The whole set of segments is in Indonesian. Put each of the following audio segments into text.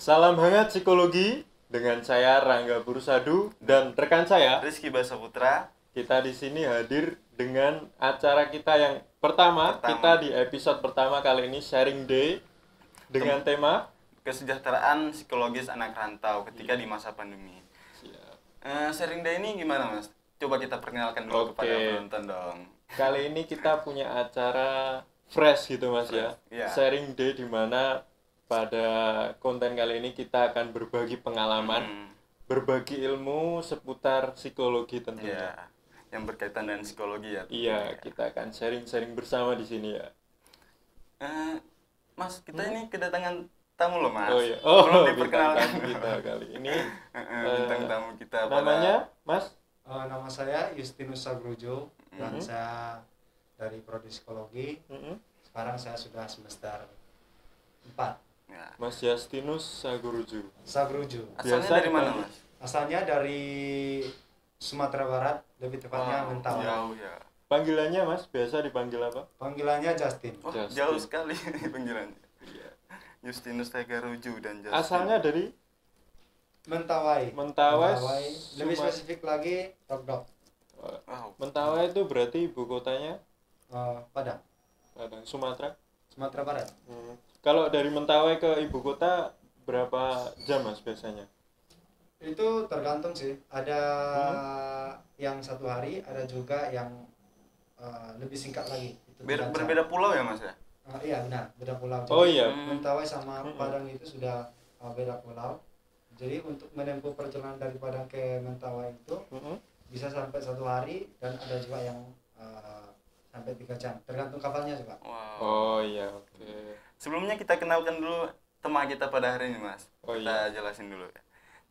Salam hangat psikologi dengan saya Rangga Pursadu dan rekan saya Rizky Basaputra. Kita di sini hadir dengan acara kita yang pertama. Kita di episode pertama kali ini sharing day dengan tema kesejahteraan psikologis anak rantau ketika di masa pandemi. Sharing day ini gimana, Mas? Coba kita perkenalkan dulu kepada penonton dong. Kali ini kita punya acara fresh gitu, Mas, ya. Sharing day di mana pada konten kali ini kita akan berbagi pengalaman, berbagi ilmu seputar psikologi tentunya. Yang berkaitan dengan psikologi ya. Iya, kita akan sharing-sharing bersama di sini ya. Mas, kita ini kedatangan tamu loh, Mas. Oh iya. Belum diperkenalkan kita kali ini. Bintang tamu kita. Namanya, Mas? Nama saya Justinus Sagrujo dan saya dari Prodi Psikologi. Sekarang saya sudah semester 4. Ya. Mas Justinus Sagrujo. Asalnya dari mana, Mas? Asalnya dari Sumatera Barat, lebih tepatnya Mentawai. Jauh ya. Panggilannya, Mas, biasa dipanggil apa? Panggilannya Justin. Justin. Jauh sekali panggilannya. Iya. Justinus Sagrujo dan Justin. Asalnya dari Mentawai. Lebih spesifik lagi Togdok. Mentawai itu berarti ibu kotanya? Padang, Sumatera Barat. Kalau dari Mentawai ke ibu kota berapa jam, Mas, biasanya? Itu tergantung sih. Ada yang 1 hari, ada juga yang lebih singkat lagi. Itu berbeda pulau ya, Mas ya? Iya benar, beda pulau. Jadi, Mentawai sama Padang itu sudah beda pulau. Jadi untuk menempuh perjalanan dari Padang ke Mentawai itu bisa sampai 1 hari, dan ada juga yang sampai 3 jam, tergantung kapalnya juga. Wow. Oh iya, oke. Sebelumnya kita kenalkan dulu tema kita pada hari ini, Mas. Kita jelasin dulu ya.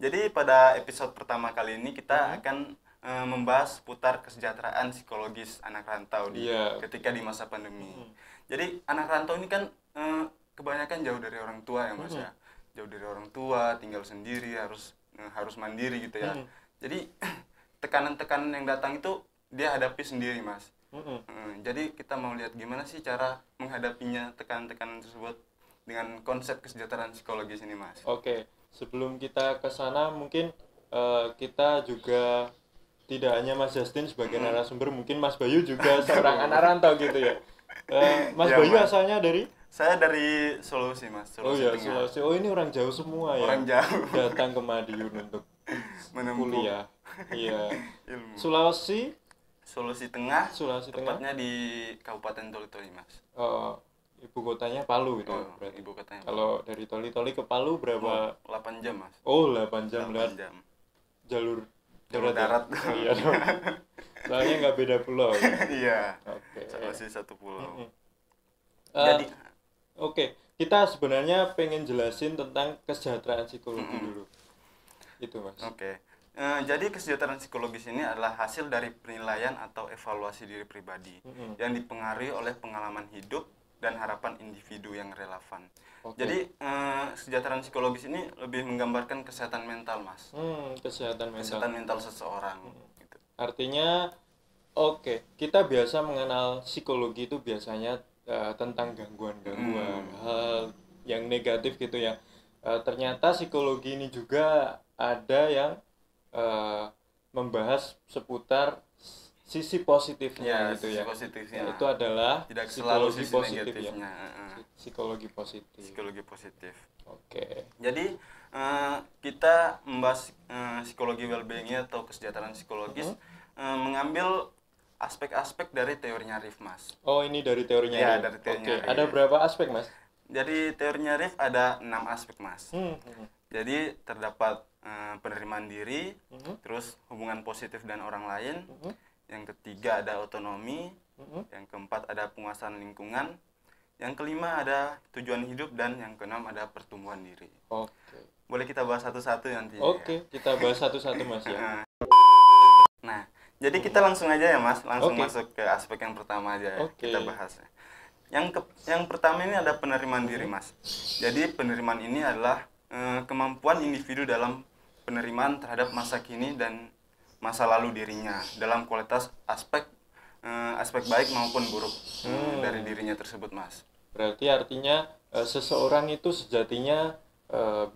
Jadi pada episode pertama kali ini kita akan membahas putar kesejahteraan psikologis anak rantau ketika di masa pandemi. Jadi anak rantau ini kan kebanyakan jauh dari orang tua ya, Mas ya. Jauh dari orang tua, tinggal sendiri, harus mandiri gitu ya. Jadi tekanan-tekanan yang datang itu dia hadapi sendiri, Mas. Jadi kita mau lihat gimana sih cara menghadapinya tekanan-tekanan tersebut dengan konsep kesejahteraan psikologis ini, Mas. Oke, sebelum kita ke sana mungkin kita juga tidak hanya Mas Justin sebagai narasumber, mungkin Mas Bayu juga seorang anak rantau gitu ya. Mas Bayu Mas. Asalnya dari? Saya dari Sulawesi, Mas. Sulawesi. Oh, ini orang jauh semua ya. Orang jauh. Datang ke Madiun untuk kuliah. Iya. Ilmu. Sulawesi Tengah, tepatnya di Kabupaten Toli-Toli, Mas. Ibu kotanya Palu itu berarti. Ibu kotanya. Kalau dari Toli-Toli ke Palu berapa? 8 jam, Mas. 8 jam. 8 jam. Jalur darat. Iya dong. Soalnya nggak beda pulau. Iya. Oke. Sulawesi 1 pulau. Jadi kita sebenarnya pengen jelasin tentang kesejahteraan psikologi dulu. Itu, Mas. Jadi kesejahteraan psikologis ini adalah hasil dari penilaian atau evaluasi diri pribadi yang dipengaruhi oleh pengalaman hidup dan harapan individu yang relevan. Jadi kesejahteraan psikologis ini lebih menggambarkan kesehatan mental, Mas. Kesehatan mental seseorang. Gitu. Artinya, kita biasa mengenal psikologi itu biasanya tentang gangguan-gangguan, hal yang negatif gitu ya. Ternyata psikologi ini juga ada yang membahas seputar sisi positifnya gitu sisi ya. positifnya. Itu adalah tidak selalu sisi positif negatifnya. Psikologi positif. Psikologi positif. Oke. Jadi kita membahas psikologi well-being atau kesejahteraan psikologis mengambil aspek-aspek dari teorinya Riff, Mas. Oh, ini dari teorinya ya, Riff. Dari teorinya Riff. Riff. Ada berapa aspek, Mas? Jadi teorinya Riff ada 6 aspek, Mas. Jadi terdapat penerimaan diri, terus hubungan positif dan orang lain, yang ketiga ada otonomi, yang keempat ada penguasaan lingkungan, yang kelima ada tujuan hidup, dan yang keenam ada pertumbuhan diri. Oke. Boleh kita bahas satu-satu nanti. Oke, kita bahas satu-satu, Mas ya. Nah, jadi kita langsung aja ya, Mas, langsung masuk ke aspek yang pertama aja ya. Kita bahas. Yang pertama ini ada penerimaan diri, Mas. Jadi penerimaan ini adalah kemampuan individu dalam penerimaan terhadap masa kini dan masa lalu dirinya dalam kualitas aspek baik maupun buruk dari dirinya tersebut, Mas. Berarti artinya seseorang itu sejatinya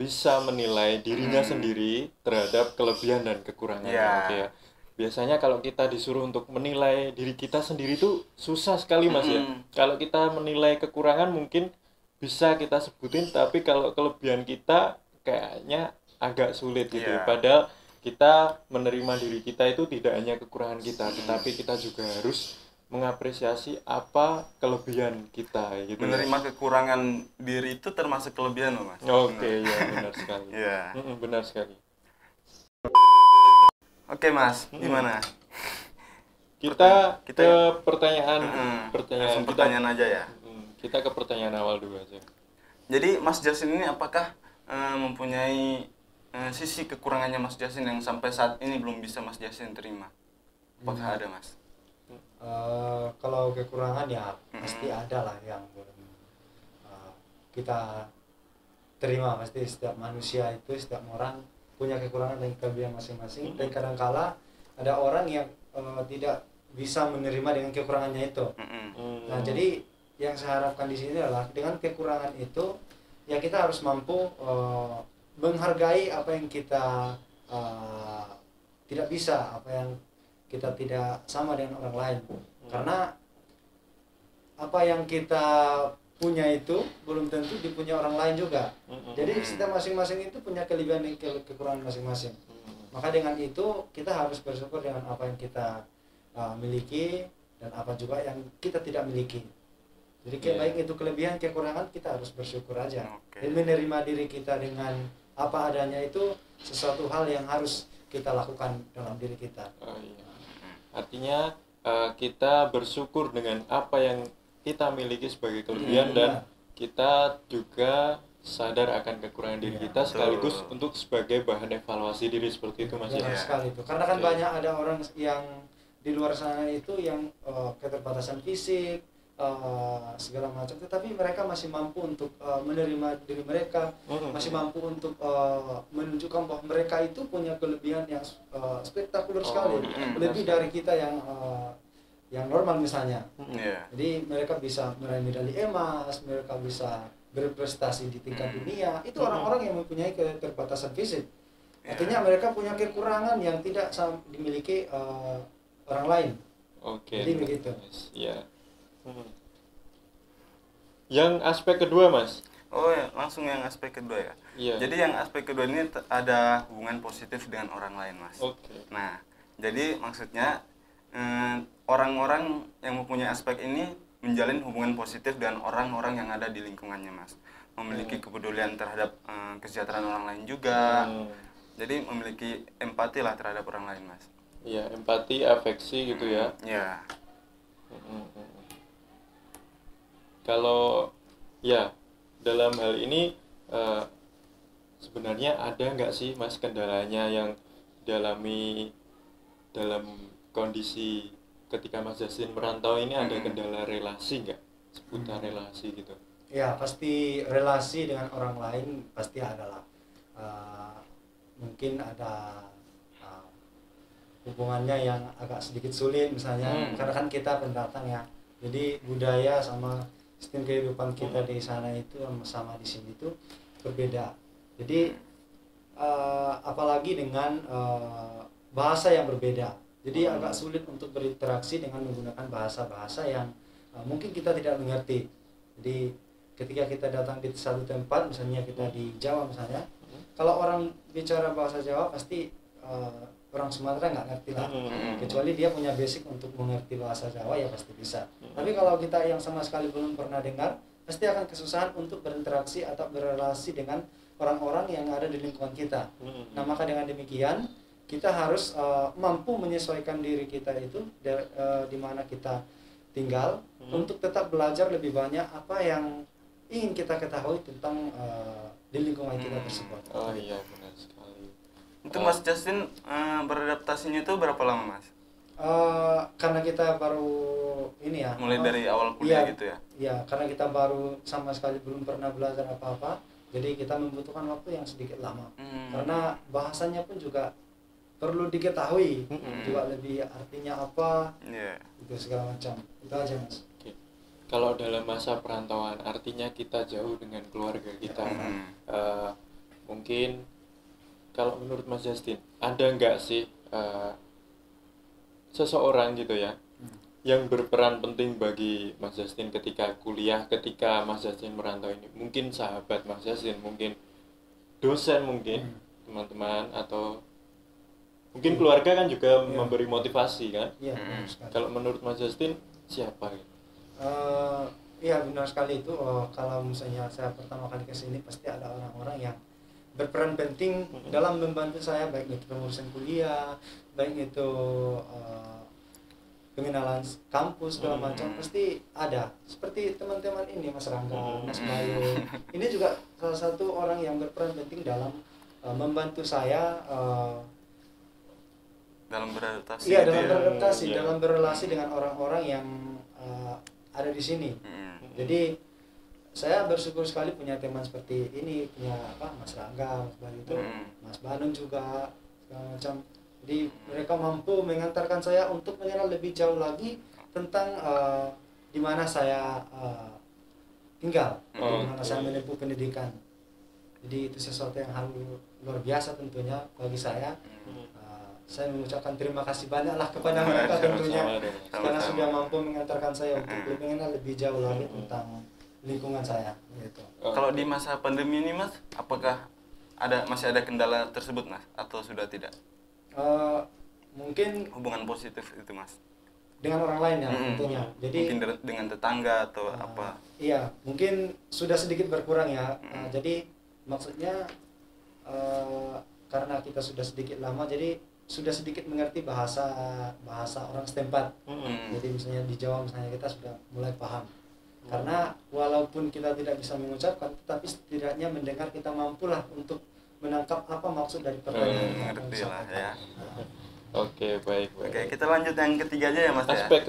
bisa menilai dirinya sendiri terhadap kelebihan dan kekurangannya. Oke ya. Biasanya kalau kita disuruh untuk menilai diri kita sendiri itu susah sekali, Mas ya. Kalau kita menilai kekurangan mungkin bisa kita sebutin, tapi kalau kelebihan kita kayaknya agak sulit gitu. Padahal kita menerima diri kita itu tidak hanya kekurangan kita, tetapi kita juga harus mengapresiasi apa kelebihan kita gitu. Menerima kekurangan diri itu termasuk kelebihan loh, Mas. Oke, ya benar sekali. Benar sekali. Oke, Mas, gimana? Kita ke pertanyaan aja ya. Kita ke pertanyaan awal dulu aja. Jadi Mas Jasin ini apakah mempunyai sisi kekurangannya Mas Jasin yang sampai saat ini belum bisa Mas Jasin terima? Apakah ada, Mas? Kalau kekurangan ya pasti ada lah yang belum kita terima. Pasti setiap manusia itu, setiap orang punya kekurangan dan kelebihan masing-masing. Dan kadang-kala ada orang yang tidak bisa menerima dengan kekurangannya itu. Nah, jadi yang saya harapkan di sini adalah dengan kekurangan itu ya kita harus mampu menghargai apa yang kita tidak bisa, apa yang kita tidak sama dengan orang lain. Karena apa yang kita punya itu belum tentu dipunya orang lain juga. Jadi kita masing-masing itu punya kelebihan dan kekurangan masing-masing. Maka dengan itu kita harus bersyukur dengan apa yang kita miliki dan apa juga yang kita tidak miliki. Jadi baik itu kelebihan, kekurangan, kita harus bersyukur aja. Dan menerima diri kita dengan apa adanya itu sesuatu hal yang harus kita lakukan dalam diri kita. Artinya kita bersyukur dengan apa yang kita miliki sebagai kelebihan dan kita juga sadar akan kekurangan diri kita sekaligus untuk sebagai bahan evaluasi diri seperti itu, Mas. Benar sekali itu. Karena kan banyak ada orang yang di luar sana itu yang keterbatasan fisik segala macam, tetapi mereka masih mampu untuk menerima diri mereka, masih mampu untuk menunjukkan bahwa mereka itu punya kelebihan yang spektakuler sekali, lebih dari kita yang normal misalnya. Jadi mereka bisa meraih medali emas, mereka bisa berprestasi di tingkat dunia. Itu orang-orang yang mempunyai keterbatasan fisik. Artinya mereka punya kekurangan yang tidak dimiliki orang lain. Jadi begitu. Yang aspek kedua, Mas. Langsung yang aspek kedua ya. Jadi yang aspek kedua ini ada hubungan positif dengan orang lain, Mas. Nah, jadi maksudnya orang-orang yang mempunyai aspek ini menjalin hubungan positif dengan orang-orang yang ada di lingkungannya, Mas. Memiliki kepedulian terhadap kesejahteraan orang lain juga. Jadi memiliki empati lah terhadap orang lain, Mas. Iya, empati, afeksi gitu ya. Iya. Kalau ya dalam hal ini sebenarnya ada nggak sih, Mas, kendalanya yang dialami dalam kondisi ketika Mas Jasin merantau ini? Ada kendala relasi nggak, seputar relasi gitu? Ya, pasti relasi dengan orang lain pasti ada lah. Mungkin ada hubungannya yang agak sedikit sulit misalnya, karena kan kita pendatang ya. Jadi budaya sama sistem kehidupan kita di sana itu sama di sini itu berbeda. Jadi apalagi dengan bahasa yang berbeda. Jadi agak sulit untuk berinteraksi dengan menggunakan bahasa-bahasa yang mungkin kita tidak mengerti. Jadi ketika kita datang di satu tempat, misalnya kita di Jawa misalnya, kalau orang bicara bahasa Jawa pasti orang Sumatera nggak ngerti lah, kecuali dia punya basic untuk mengerti bahasa Jawa ya pasti bisa. Tapi kalau kita yang sama sekali belum pernah dengar, pasti akan kesusahan untuk berinteraksi atau berrelasi dengan orang-orang yang ada di lingkungan kita. Nah maka dengan demikian kita harus mampu menyesuaikan diri kita itu di mana kita tinggal untuk tetap belajar lebih banyak apa yang ingin kita ketahui tentang di lingkungan kita tersebut. Oh iya benar sekali. Untuk Mas Justin beradaptasinya itu berapa lama Mas? Karena kita baru ini ya. Mulai dari awal kuliah gitu ya? Iya, karena kita baru sama sekali belum pernah belajar apa-apa, jadi kita membutuhkan waktu yang sedikit lama. Karena bahasanya pun juga perlu diketahui, juga lebih artinya apa, itu segala macam. Itu aja Mas. Kalau dalam masa perantauan, artinya kita jauh dengan keluarga kita. Mungkin kalau menurut Mas Justin, ada nggak sih seseorang gitu ya yang berperan penting bagi Mas Justin ketika kuliah, ketika Mas Justin merantau ini? Mungkin sahabat Mas Justin, mungkin dosen, mungkin teman-teman, atau mungkin keluarga kan juga memberi motivasi kan? Kalau menurut Mas Justin siapa gitu? Iya benar sekali itu. Kalau misalnya saya pertama kali ke sini pasti ada orang-orang yang berperan penting dalam membantu saya, baik itu pengurusan kuliah, baik itu pengenalan kampus segala macam, pasti ada. Seperti teman-teman ini, Mas Rangga, Mas Bayu, ini juga salah satu orang yang berperan penting dalam membantu saya dalam beradaptasi. Iya, dalam beradaptasi, dalam berrelasi dengan orang-orang yang ada di sini. Jadi saya bersyukur sekali punya teman seperti ini, punya Mas Rangga, Mas Bayu itu, Mas Banun juga segala macam. Jadi mereka mampu mengantarkan saya untuk mengenal lebih jauh lagi tentang di mana saya tinggal, di mana saya menempuh pendidikan. Jadi itu sesuatu yang hal luar biasa tentunya bagi saya. Saya mengucapkan terima kasih banyaklah kepada mereka tentunya, karena sudah mampu mengantarkan saya untuk mengenal lebih jauh lagi tentang lingkungan saya. Gitu. Kalau di masa pandemi ini Mas, apakah masih ada kendala tersebut Mas, atau sudah tidak? Mungkin hubungan positif itu Mas dengan orang lain ya tentunya. Jadi mungkin dengan tetangga atau apa? Iya, mungkin sudah sedikit berkurang ya. Jadi maksudnya karena kita sudah sedikit lama, jadi sudah sedikit mengerti bahasa orang setempat. Jadi misalnya di Jawa misalnya kita sudah mulai paham. Karena walaupun kita tidak bisa mengucapkan, tetapi setidaknya mendengar kita mampulah untuk menangkap apa maksud dari pertanyaan. Ngerti lah ya. Oke, baik. Oke, kita lanjut yang ketiga aja ya Mas. Aspek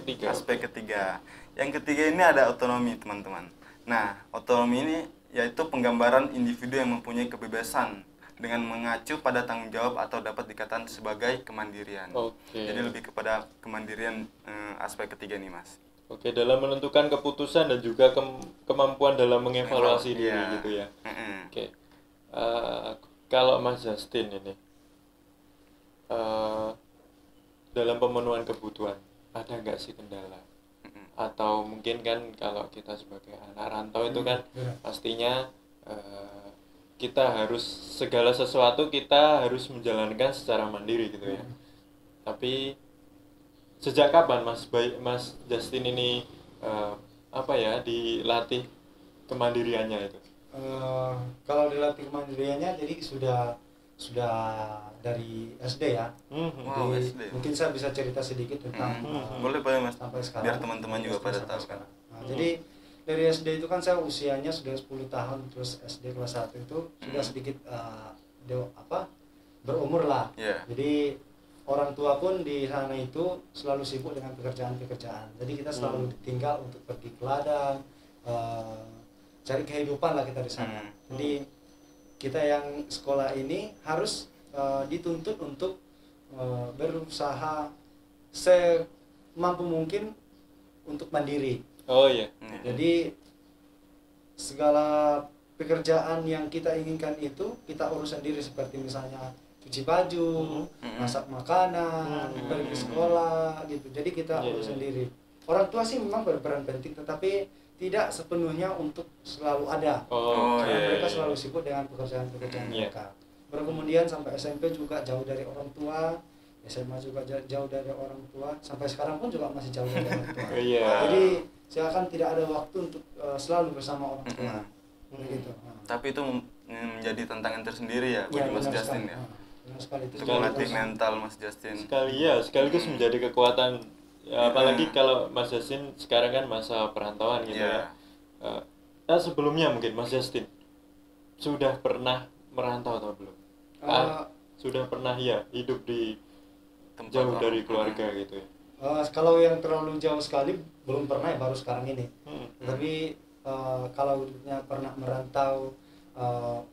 ketiga. Yang ketiga ini ada otonomi teman-teman. Nah, otonomi ini yaitu penggambaran individu yang mempunyai kebebasan dengan mengacu pada tanggung jawab atau dapat dikatakan sebagai kemandirian. Jadi lebih kepada kemandirian aspek ketiga nih Mas. Oke, dalam menentukan keputusan dan juga kemampuan dalam mengevaluasi diri gitu ya. Oke. Kalau Mas Justin ini dalam pemenuhan kebutuhan ada nggak sih kendala? Atau mungkin kan kalau kita sebagai anak rantau itu kan pastinya kita harus segala sesuatu kita harus menjalankan secara mandiri gitu ya. Tapi sejak kapan Mas Justin ini dilatih kemandiriannya itu? Kalau dilatih kemandiriannya jadi sudah dari SD ya. SD. Mungkin saya bisa cerita sedikit tentang boleh Mas, sampai sekarang, biar teman-teman juga pada tahu kan. Jadi dari SD itu kan saya usianya sudah 10 tahun, terus SD kelas 1 itu sudah sedikit berumur lah. Jadi orang tua pun di sana itu selalu sibuk dengan pekerjaan. Jadi kita selalu ditinggal untuk pergi ke ladang, cari kehidupan lah kita di sana. Jadi kita yang sekolah ini harus dituntut untuk berusaha semampu mungkin untuk mandiri. Jadi segala pekerjaan yang kita inginkan itu kita urus sendiri, seperti misalnya cuci baju, masak makanan, pergi ke sekolah gitu. Jadi kita urus sendiri. Orang tua sih memang berperan penting, tetapi tidak sepenuhnya untuk selalu ada. Karena mereka selalu sibuk dengan pekerjaan-pekerjaan mereka. Baru kemudian sampai SMP juga jauh dari orang tua, SMA juga jauh dari orang tua, sampai sekarang pun juga masih jauh dari orang tua. Jadi seakan tidak ada waktu untuk selalu bersama orang tua. Gitu. Tapi itu menjadi tantangan tersendiri ya bagi Mas Justin ya. Untuk melatih mental Mas Justin. Sekaligus menjadi kekuatan. Ya, apalagi kalau Mas Justin sekarang kan masa perantauan gitu ya. Sebelumnya mungkin Mas Justin sudah pernah merantau atau belum? Sudah pernah ya hidup di jauh dari keluarga gitu ya. Kalau yang terlalu jauh sekali belum pernah ya, baru sekarang ini. Tapi kalau pernah merantau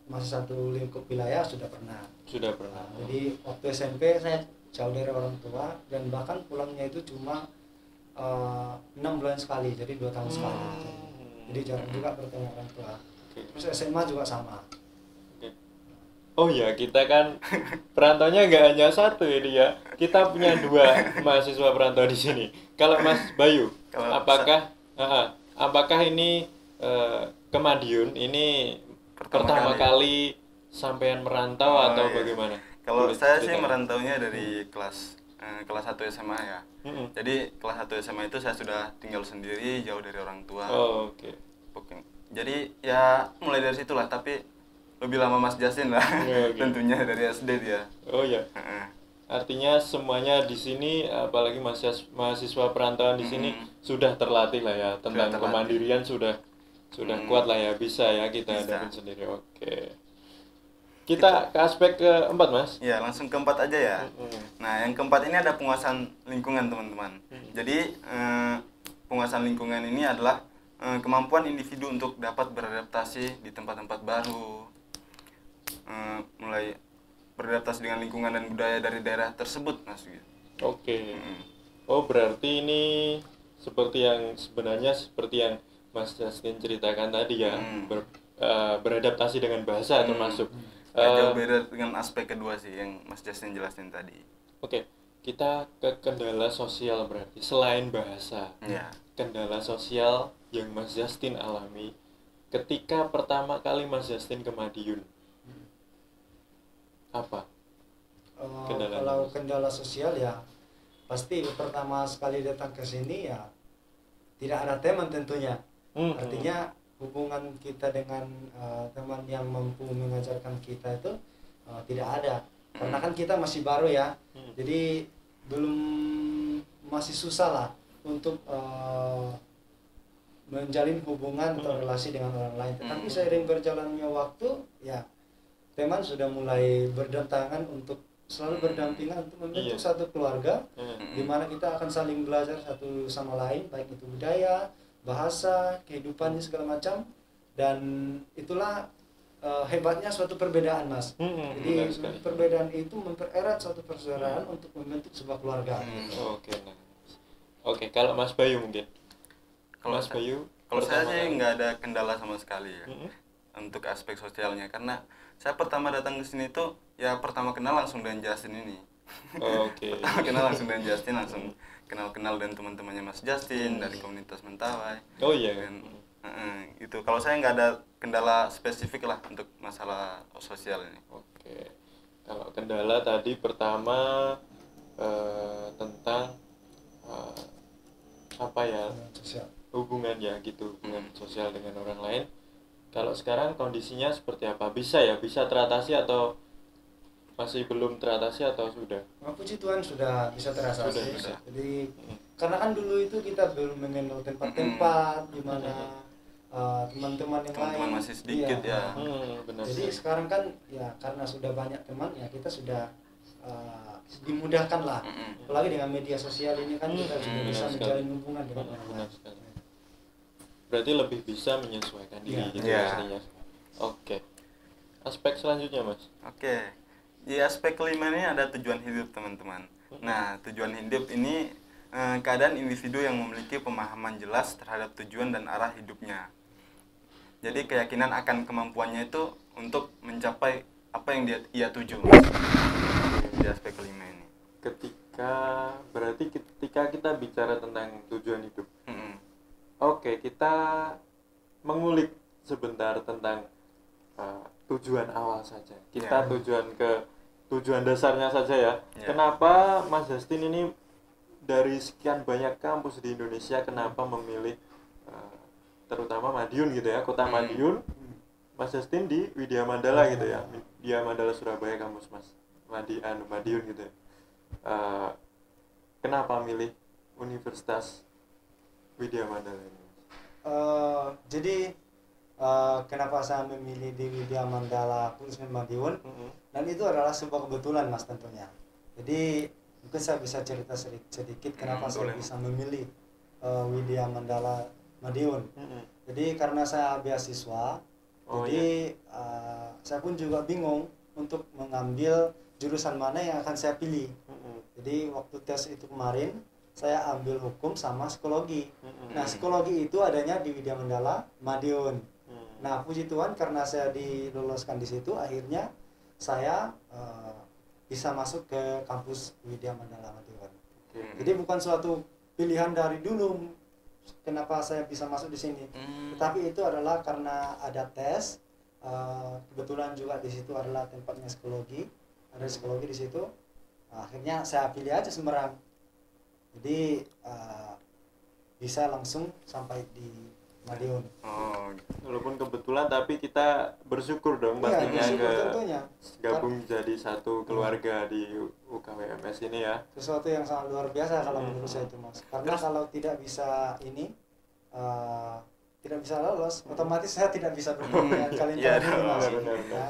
masih satu lingkup wilayah sudah pernah. Jadi waktu SMP saya jauh dari orang tua dan bahkan pulangnya itu cuma 6 bulan sekali, jadi 2 tahun sekali. Jadi jarang juga bertemu orang tua. Terus SMA juga sama. Oh ya, kita kan perantaunya nggak hanya satu ini ya. Kita punya 2 mahasiswa perantau di sini. Kalau Mas Bayu, apakah ini ke Madiun ini pertama kali sampean merantau atau bagaimana? Kalau saya sih merantaunya dari kelas 1 SMA ya. Jadi kelas 1 SMA itu saya sudah tinggal sendiri jauh dari orang tua. Jadi ya mulai dari situlah, tapi lebih lama Mas Justin lah. Tentunya dari SD dia. Artinya semuanya di sini, apalagi mahasiswa perantauan di sini sudah terlatih lah ya tentang kemandirian, sudah kuat lah ya, bisa ya kita hadapin sendiri. Kita ke aspek keempat, Mas. Ya, langsung keempat aja ya. Nah, yang keempat ini ada penguasaan lingkungan, teman-teman. Jadi, penguasaan lingkungan ini adalah kemampuan individu untuk dapat beradaptasi di tempat-tempat baru, mulai beradaptasi dengan lingkungan dan budaya dari daerah tersebut, Mas. Berarti ini seperti yang Mas Justin ceritakan tadi ya, beradaptasi dengan bahasa termasuk. Jauh beda dengan aspek kedua sih yang Mas Justin jelasin tadi. Kita ke kendala sosial berarti selain bahasa. Kendala sosial yang Mas Justin alami ketika pertama kali Mas Justin ke Madiun. Apa? Kalau kendala sosial ya pasti pertama sekali datang ke sini ya tidak ada teman tentunya. Artinya hubungan kita dengan teman yang mampu mengajarkan kita itu tidak ada, karena kan kita masih baru ya. Jadi masih susah lah untuk menjalin hubungan atau relasi dengan orang lain. Tetapi seiring berjalannya waktu ya teman sudah mulai berdatangan untuk selalu berdampingan untuk membentuk satu keluarga di mana kita akan saling belajar satu sama lain, baik itu budaya, bahasa, kehidupannya segala macam. Dan itulah hebatnya suatu perbedaan, Mas. Jadi perbedaan itu mempererat suatu persaudaraan untuk membentuk sebuah keluarga. Kalau Mas Bayu mungkin. Kalau saya sih nggak ada kendala sama sekali ya untuk aspek sosialnya, karena saya pertama datang ke sini tuh ya pertama kenal langsung dengan Justin ini. Pertama kenal langsung dengan Justin, langsung kenal dengan teman-temannya Mas Justin dari komunitas Mentawai. Itu kalau saya nggak ada kendala spesifik lah untuk masalah sosial ini. Kalau kendala tadi pertama tentang hubungan ya gitu, hubungan sosial dengan orang lain. Kalau sekarang kondisinya seperti apa? Bisa teratasi atau masih belum teratasi atau sudah? Puji Tuhan sudah bisa teratasi. Jadi karena kan dulu itu kita belum mengenal tempat-tempat di mana teman-teman yang lain masih sedikit ya. Benar. Jadi sekarang kan ya karena sudah banyak teman ya kita sudah dimudahkan lah. Apalagi dengan media sosial ini kan kita sudah bisa menjalin hubungan dengan orang lain. Berarti lebih bisa menyesuaikan diri gitu pastinya. Aspek selanjutnya, Mas. Di aspek kelima ini ada tujuan hidup, teman-teman. Nah, tujuan hidup ini keadaan individu yang memiliki pemahaman jelas terhadap tujuan dan arah hidupnya. Jadi keyakinan akan kemampuannya itu untuk mencapai apa yang ia tuju. di aspek kelima ini. Ketika kita bicara tentang tujuan hidup, oke, kita mengulik sebentar tentang tujuan awal saja. Kita tujuan dasarnya saja ya. Kenapa Mas Justin ini dari sekian banyak kampus di Indonesia, kenapa memilih terutama Madiun gitu ya, kota Madiun, Mas Justin di Widya Mandala gitu ya, Widya Mandala Surabaya kampus Mas Madiun gitu ya. Kenapa milih Universitas Widya Mandala ini? Jadi kenapa saya memilih di Widya Mandala khususnya Madiun, dan itu adalah sebuah kebetulan Mas tentunya. Jadi mungkin saya bisa cerita sedikit kenapa saya bisa memilih Widya Mandala Madiun. Jadi karena saya beasiswa, saya pun juga bingung untuk mengambil jurusan mana yang akan saya pilih. Jadi waktu tes itu kemarin saya ambil hukum sama psikologi. Nah, psikologi itu adanya di Widya Mandala Madiun. Nah, puji Tuhan karena saya diloloskan di situ, akhirnya saya bisa masuk ke kampus Widya Mandala Madiun. Jadi bukan suatu pilihan dari dulu kenapa saya bisa masuk di sini. Tetapi itu adalah karena ada tes, kebetulan juga di situ adalah tempatnya psikologi, ada psikologi di situ. Akhirnya saya pilih aja Semarang. Jadi bisa langsung sampai di Madiun. Walaupun kebetulan, tapi kita bersyukur dong pastinya gabung jadi satu keluarga di UKWMS ini ya. Sesuatu yang sangat luar biasa kalau menurut saya itu Mas. Karena kalau tidak bisa tidak bisa lolos, otomatis saya tidak bisa bertemu dengan kalian.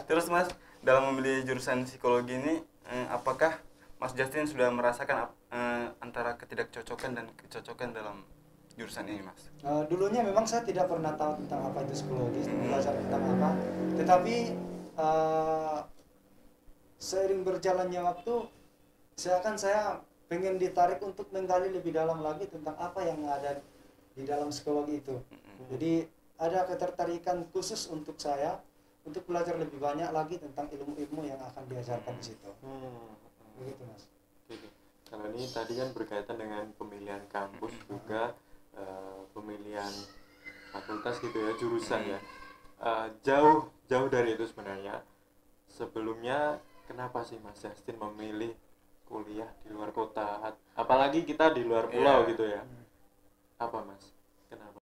Terus Mas, dalam memilih jurusan psikologi ini, apakah Mas Justin sudah merasakan antara ketidakcocokan dan kecocokan dalam jurusan ini Mas? Dulunya memang saya tidak pernah tahu tentang apa itu psikologi, belajar tentang apa. Tetapi seiring berjalannya waktu, saya pengen ditarik untuk menggali lebih dalam lagi tentang apa yang ada di dalam psikologi itu. Jadi ada ketertarikan khusus untuk saya untuk belajar lebih banyak lagi tentang ilmu-ilmu yang akan diajarkan di situ. Begitu Mas. Kalau ini tadi kan berkaitan dengan pemilihan kampus juga pemilihan fakultas gitu ya, jurusan ya. Jauh dari itu sebenarnya. Sebelumnya kenapa sih Mas Justin memilih kuliah di luar kota? Apalagi kita di luar pulau gitu ya. Apa Mas? Kenapa?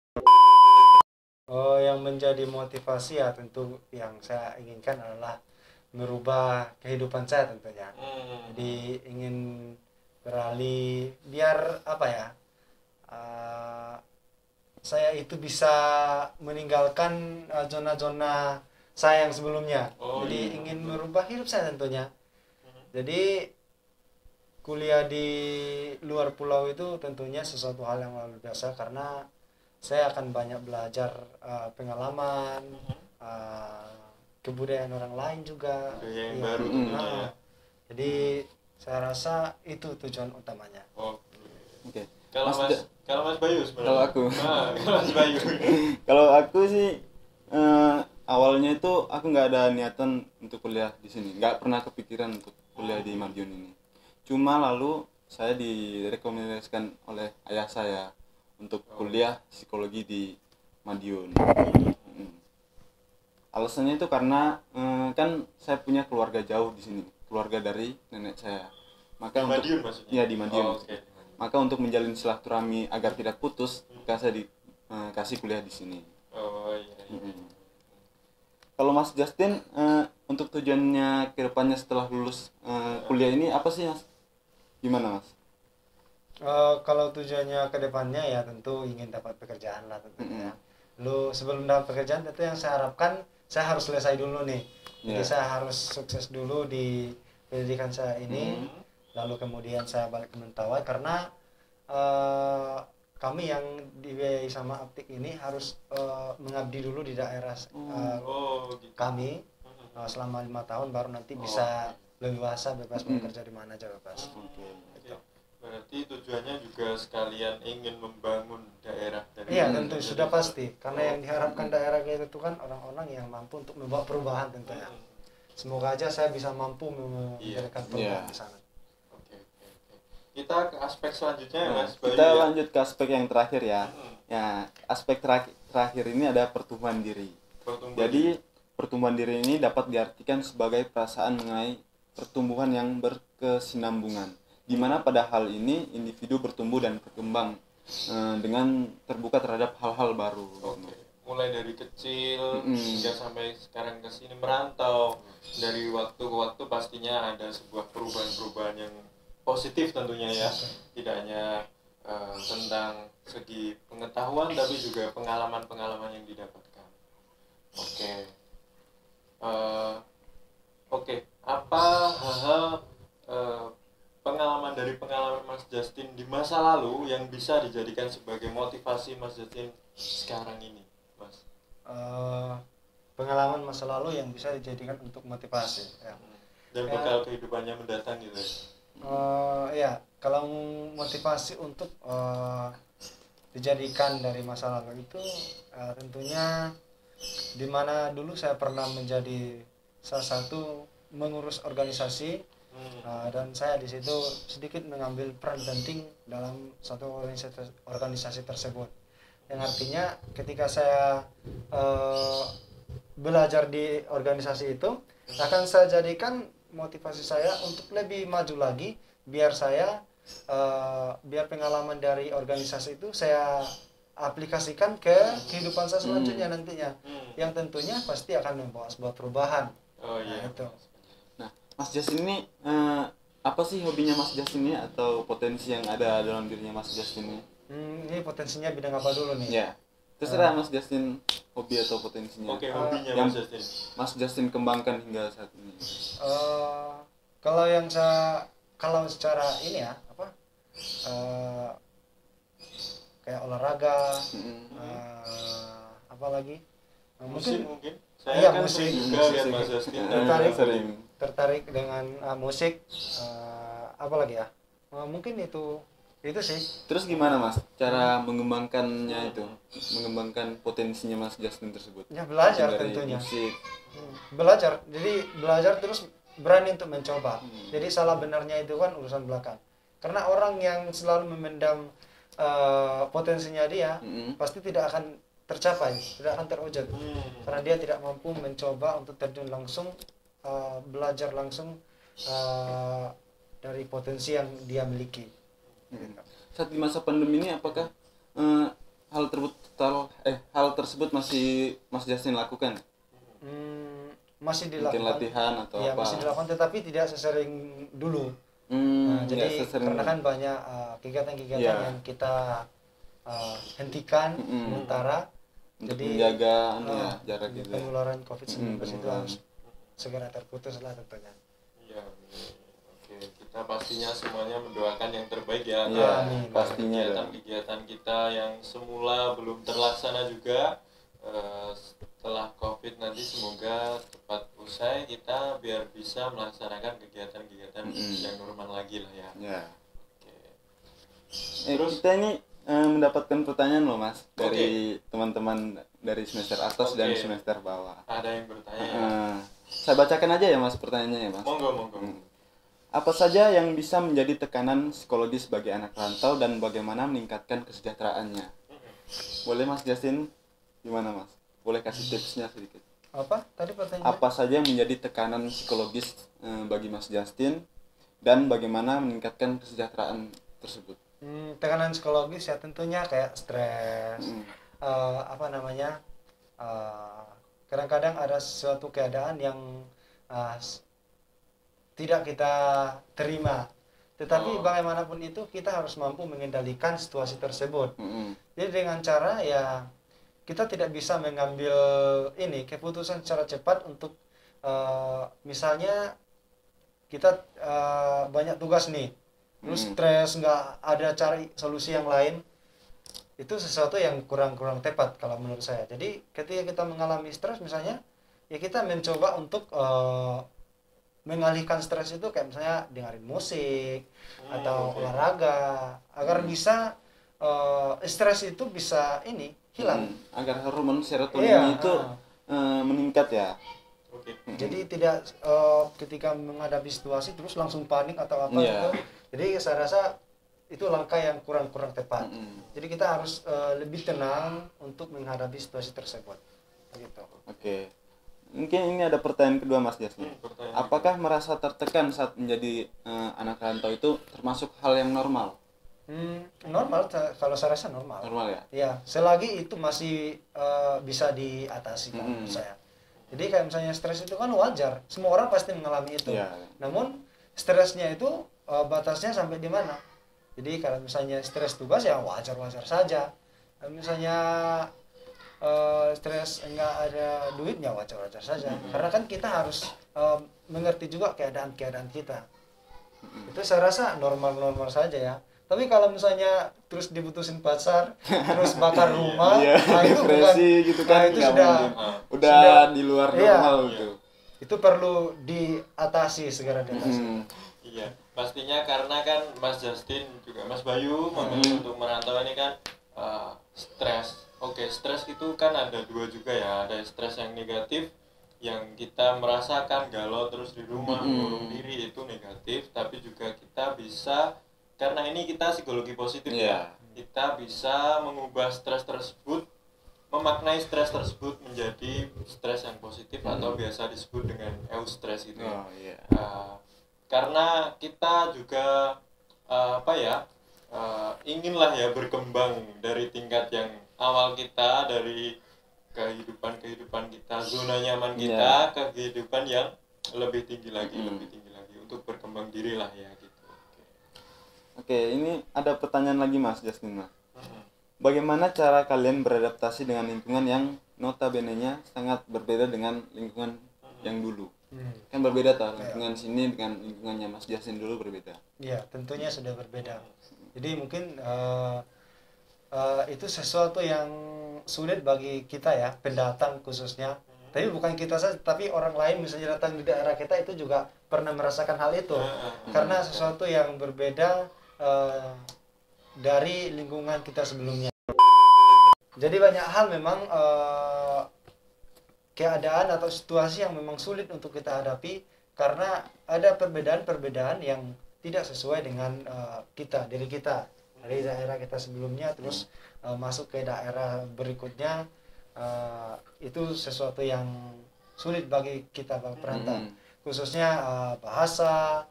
Yang menjadi motivasi ya tentu yang saya inginkan adalah merubah kehidupan saya tentunya. Jadi ingin beralih biar apa ya, saya itu bisa meninggalkan zona-zona saya yang sebelumnya. Jadi ingin merubah hidup saya tentunya. Jadi kuliah di luar pulau itu tentunya sesuatu hal yang luar biasa karena saya akan banyak belajar pengalaman, kebudayaan orang lain juga. Yang baru. Jadi saya rasa itu tujuan utamanya. Oke. Kalau Mas Bayu sebenarnya. Kalau Mas Bayu. Kalau aku sih awalnya itu aku nggak ada niatan untuk kuliah di sini, nggak pernah kepikiran untuk kuliah di Madiun ini. Cuma lalu saya direkomendasikan oleh ayah saya untuk kuliah psikologi di Madiun. Alasannya itu karena kan saya punya keluarga jauh di sini, keluarga dari nenek saya. Maka di Madiun maksudnya? Iya di Madiun. Maka untuk menjalin silaturahmi agar tidak putus, maka saya dikasih kuliah di sini. Kalau Mas Justin untuk tujuannya ke depannya setelah lulus kuliah ini apa sih Mas? Gimana Mas? Kalau tujuannya ke depannya ya tentu ingin dapat pekerjaan lah tentunya. Lalu sebelum dapat pekerjaan tentu yang saya harapkan saya harus selesai dulu nih. Jadi saya harus sukses dulu di pendidikan saya ini. Lalu kemudian saya balik ke Mentawai karena kami yang dibiayai sama Aptik ini harus mengabdi dulu di daerah kami selama 5 tahun baru nanti bisa leluasa bebas bekerja di mana aja bebas. Berarti tujuannya juga sekalian ingin membangun daerah. Iya tentu sudah pasti karena yang diharapkan daerah kita itu kan orang-orang yang mampu untuk membawa perubahan tentunya. semoga aja saya bisa mampu memberikan perubahan di sana. Kita ke aspek selanjutnya ya Mas. Kita lanjut ke aspek yang terakhir ya. Ya, aspek terakhir ini ada pertumbuhan diri. Jadi pertumbuhan diri ini dapat diartikan sebagai perasaan mengenai pertumbuhan yang berkesinambungan, di mana pada hal ini individu bertumbuh dan berkembang dengan terbuka terhadap hal-hal baru. Mulai dari kecil hingga sampai sekarang ke sini merantau, dari waktu ke waktu pastinya ada sebuah perubahan-perubahan yang positif tentunya ya, tidak hanya tentang segi pengetahuan tapi juga pengalaman-pengalaman yang didapatkan. Oke, apa hal-hal pengalaman Mas Justin di masa lalu yang bisa dijadikan sebagai motivasi Mas Justin sekarang ini, Mas? Pengalaman masa lalu yang bisa dijadikan untuk motivasi ya. Dan bekal kehidupannya mendatang gitu. Ya, kalau motivasi untuk dijadikan dari masa lalu itu tentunya dimana dulu saya pernah menjadi salah satu mengurus organisasi dan saya di situ sedikit mengambil peran penting dalam satu organisasi tersebut, yang artinya ketika saya belajar di organisasi itu akan saya jadikan motivasi saya untuk lebih maju lagi, biar saya biar pengalaman dari organisasi itu saya aplikasikan ke kehidupan saya selanjutnya nantinya, yang tentunya pasti akan membawa sebuah perubahan. Itu. Nah, Mas Justin ini apa sih hobinya Mas Justin ini atau potensi yang ada dalam dirinya Mas Justin ini? Ini potensinya bidang apa dulu nih? Ya, terserah Mas Justin hobi atau potensinya. Hobinya yang Mas Justin. Mas Justin kembangkan hingga saat ini. Kalau secara ini ya kayak olahraga, apa lagi? Mungkin. Saya kan musik juga lihat Mas Justin tertarik dengan musik, apa lagi ya? Mungkin itu sih. Terus gimana Mas cara mengembangkannya itu, mengembangkan potensinya Mas Justin tersebut? Ya belajar tentunya. Musik. Belajar, jadi belajar terus berani untuk mencoba. Jadi salah benarnya itu kan urusan belakang. Karena orang yang selalu memendam potensinya dia pasti tidak akan tercapai, tidak akan terwujud. Karena dia tidak mampu mencoba untuk terjun langsung, belajar langsung dari potensi yang dia miliki. Saat di masa pandemi ini apakah hal tersebut masih Mas Justin lakukan? Masih dilakukan. Mungkin latihan atau ya, apa? Masih dilakukan, tetapi tidak sesering dulu. Jadi karena kan banyak kegiatan-kegiatan yang kita hentikan sementara, untuk jadi menjaga jarak gitu. Penularan COVID-19 itu harus segera terputus lah tentunya. Iya. Oke, kita pastinya semuanya mendoakan yang terbaik ya. Pastinya. Kegiatan kita yang semula belum terlaksana juga setelah COVID nanti semoga cepat usai, kita biar bisa melaksanakan kegiatan-kegiatan yang normal lagi lah ya. Oke. Terus kita ini mendapatkan pertanyaan loh Mas dari teman-teman dari semester atas dan semester bawah. Ada yang bertanya ya? Saya bacakan aja ya Mas pertanyaannya ya Mas. Monggo. Apa saja yang bisa menjadi tekanan psikologis bagi anak rantau dan bagaimana meningkatkan kesejahteraannya? Boleh Mas Justin, gimana Mas? Boleh kasih tipsnya sedikit? Apa tadi pertanyaannya? Apa saja yang menjadi tekanan psikologis bagi Mas Justin dan bagaimana meningkatkan kesejahteraan tersebut? Tekanan psikologis ya tentunya kayak stres, kadang-kadang ada suatu keadaan yang tidak kita terima, tetapi bagaimanapun itu kita harus mampu mengendalikan situasi tersebut. Jadi dengan cara ya kita tidak bisa mengambil keputusan secara cepat untuk misalnya kita banyak tugas nih, terus stres, nggak ada cari solusi yang lain, itu sesuatu yang kurang tepat kalau menurut saya. Jadi ketika kita mengalami stres misalnya, ya kita mencoba untuk mengalihkan stres itu kayak misalnya dengerin musik atau olahraga agar bisa stres itu bisa hilang, agar hormon serotonin itu meningkat ya. Jadi tidak ketika menghadapi situasi terus langsung panik atau apa gitu. Jadi saya rasa itu langkah yang kurang tepat. Jadi kita harus lebih tenang untuk menghadapi situasi tersebut. Gitu. Oke. Mungkin ini ada pertanyaan kedua Mas Jasmin. Apakah merasa tertekan saat menjadi anak rantau itu termasuk hal yang normal? Normal, kalau saya rasa normal. Normal ya? Ya, selagi itu masih bisa diatasi menurut saya. Jadi kayak misalnya stres itu kan wajar, semua orang pasti mengalami itu. Namun stresnya itu batasnya sampai di mana? Jadi kalau misalnya stres tugas ya wajar-wajar saja. Kalau misalnya stres enggak ada duitnya wajar-wajar saja. Karena kan kita harus mengerti juga keadaan kita. Itu saya rasa normal-normal saja ya. Tapi kalau misalnya terus diputusin pacar, terus bakar rumah, nah itu bukan, gitu kan, itu sudah di luar normal gitu. Itu perlu diatasi, segera diatasi. Iya, pastinya karena kan Mas Justin juga Mas Bayu memilih untuk merantau ini kan stres. Oke, stres itu kan ada dua juga ya, ada stres yang negatif yang kita merasakan galau terus di rumah, mengurung diri, itu negatif. Tapi juga kita bisa, karena ini kita psikologi positif ya, kita bisa mengubah stres tersebut, memaknai stres tersebut menjadi stres yang positif atau biasa disebut dengan eustress gitu ya. Karena kita juga inginlah ya berkembang dari tingkat yang awal kita, dari kehidupan kita, zona nyaman kita, ke kehidupan yang lebih tinggi lagi, untuk berkembang diri lah ya gitu. Oke, ini ada pertanyaan lagi Mas Justin. Bagaimana cara kalian beradaptasi dengan lingkungan yang notabene-nya sangat berbeda dengan lingkungan yang dulu? Kan berbeda toh, lingkungan sini dengan lingkungannya Mas Justin dulu berbeda. Iya, tentunya sudah berbeda. Jadi mungkin itu sesuatu yang sulit bagi kita ya, pendatang khususnya. Tapi bukan kita saja, tapi orang lain misalnya datang di daerah kita itu juga pernah merasakan hal itu. Karena sesuatu yang berbeda dari lingkungan kita sebelumnya. Jadi banyak hal memang keadaan atau situasi yang memang sulit untuk kita hadapi karena ada perbedaan-perbedaan yang tidak sesuai dengan diri kita dari daerah kita sebelumnya terus masuk ke daerah berikutnya, itu sesuatu yang sulit bagi kita perantau, khususnya bahasa,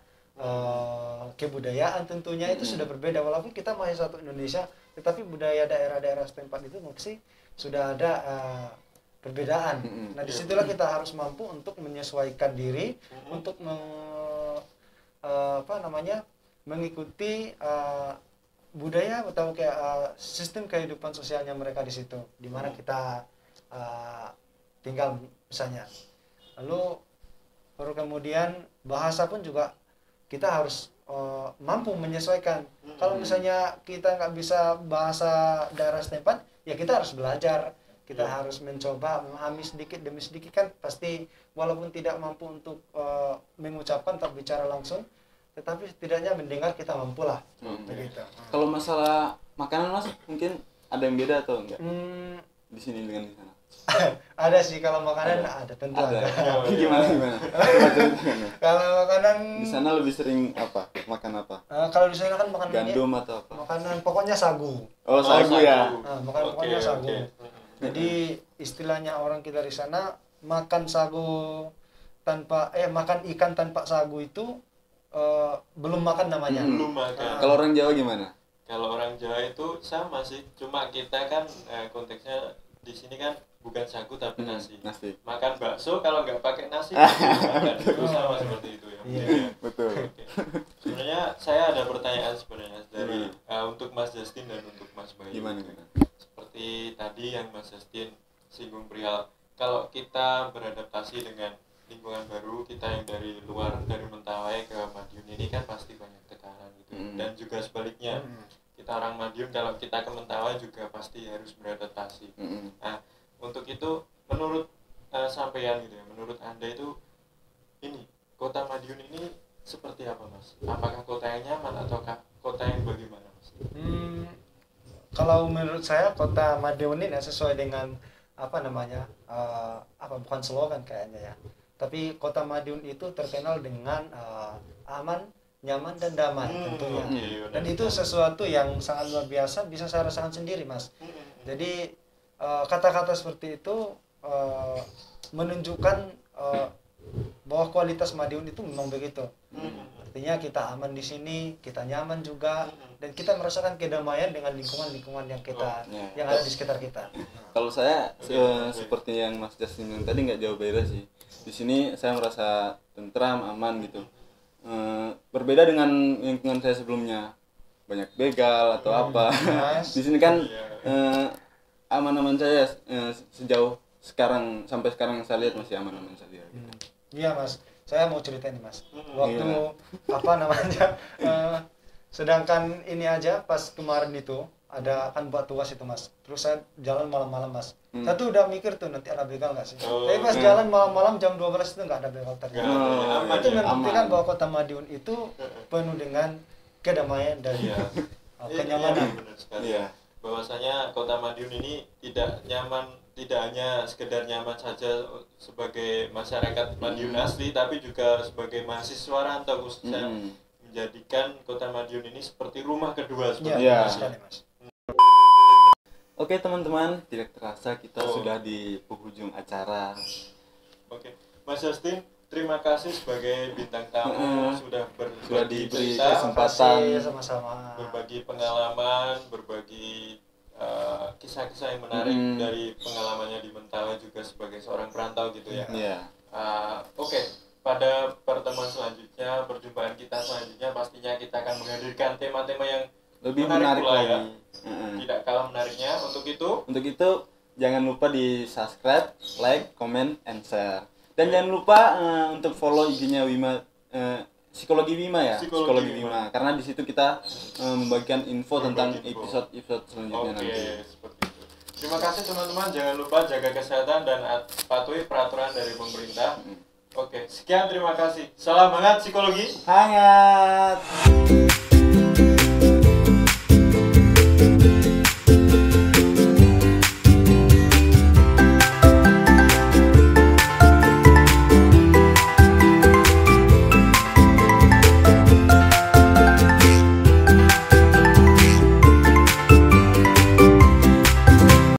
kebudayaan tentunya itu sudah berbeda. Walaupun kita masih satu Indonesia, tetapi budaya daerah-daerah setempat itu masih sudah ada perbedaan. Nah disitulah kita harus mampu untuk menyesuaikan diri, untuk mengikuti budaya atau kayak sistem kehidupan sosialnya mereka di situ, di mana kita tinggal misalnya. Lalu baru kemudian bahasa pun juga kita harus mampu menyesuaikan. Kalau misalnya kita nggak bisa bahasa daerah setempat, ya kita harus belajar. Kita harus mencoba memahami sedikit demi sedikit, kan pasti walaupun tidak mampu untuk mengucapkan atau bicara langsung, tetapi setidaknya mendengar kita mampu lah. Begitu. Kalau masalah makanan Mas, mungkin ada yang beda atau enggak? Di sini dengan di sana. Ada sih, kalau makanan ada tentu ada. Gimana? Kalau makanan di sana lebih sering apa? Makan apa? Kalau di sana kan makan gandum atau apa? Makanan pokoknya sagu. Oh, sagu ya. Pokoknya sagu. Jadi istilahnya orang kita di sana makan sagu tanpa makan ikan tanpa sagu itu belum makan namanya. Belum makan. Kalau orang Jawa gimana? Kalau orang Jawa itu sama sih, cuma kita kan konteksnya di sini kan bukan sagu tapi nasi. Makan bakso kalau nggak pakai nasi makan itu sama seperti itu ya. Betul. Sebenarnya saya ada pertanyaan sebenarnya dari untuk Mas Justin dan untuk Mas Bayu. Gimana? Seperti tadi yang Mas Justin singgung perihal kalau kita beradaptasi dengan lingkungan baru, kita yang dari luar, dari Mentawai ke Madiun ini kan pasti banyak tekanan gitu. Dan juga sebaliknya, kita orang Madiun kalau kita ke Mentawai juga pasti harus beradaptasi. Nah, untuk itu menurut sampean gitu ya, menurut Anda itu ini kota Madiun ini seperti apa Mas? Apakah kota yang nyaman ataukah kota yang bagaimana Mas? Kalau menurut saya kota Madiun ini sesuai dengan bukan slogan kayaknya ya. Tapi Kota Madiun itu terkenal dengan aman, nyaman dan damai tentunya. Dan itu sesuatu yang sangat luar biasa, bisa saya rasakan sendiri, Mas. Jadi kata-kata seperti itu menunjukkan bahwa kualitas Madiun itu memang begitu. Artinya kita aman di sini, kita nyaman juga, dan kita merasakan kedamaian dengan lingkungan-lingkungan yang kita yang ada di sekitar kita. Kalau saya seperti yang Mas Justin bilang tadi, nggak jauh beda sih. Di sini saya merasa tentram, aman gitu. Berbeda dengan lingkungan saya sebelumnya, banyak begal atau apa. Di sini kan aman-aman saya sejauh sekarang, sampai sekarang yang saya lihat masih aman-aman saja. Iya, Mas. Saya mau cerita nih, Mas. Waktu apa namanya? Sedangkan ini aja pas kemarin itu ada kan buat tugas itu, Mas. Terus saya jalan malam-malam, Mas. Saya tuh udah mikir tuh nanti ada begal nggak sih. Tapi pas jalan malam-malam jam 12 itu nggak ada begal ternyata. Itu membuktikan bahwa Kota Madiun itu penuh dengan kedamaian dan kenyamanan. Iya. Bahwasanya Kota Madiun ini tidak nyaman, tidak hanya sekedar nyaman saja sebagai masyarakat Madiun asli, tapi juga sebagai mahasiswa rantau khususnya menjadikan Kota Madiun ini seperti rumah kedua seperti Mas. Oke teman-teman, tidak terasa kita sudah di penghujung acara. Oke, Mas Justin, terima kasih sebagai bintang tamu sudah diberi kesempatan sama-sama berbagi pengalaman, berbagi kisah-kisah yang menarik dari pengalamannya di Mentawai juga sebagai seorang perantau gitu ya. Oke, pada pertemuan selanjutnya, perjumpaan kita selanjutnya pastinya kita akan menghadirkan tema-tema yang lebih menarik lagi. Ya. Tidak kalah menariknya. Untuk itu jangan lupa di subscribe, like, comment, and share. Dan jangan lupa untuk follow IG-nya Wima, Psikologi Wima ya. Psikologi Wima. Karena di situ kita membagikan info tentang episode selanjutnya nanti. Seperti itu. Terima kasih teman-teman. Jangan lupa jaga kesehatan dan patuhi peraturan dari pemerintah. Oke, sekian, terima kasih. Salam hangat psikologi. Hangat.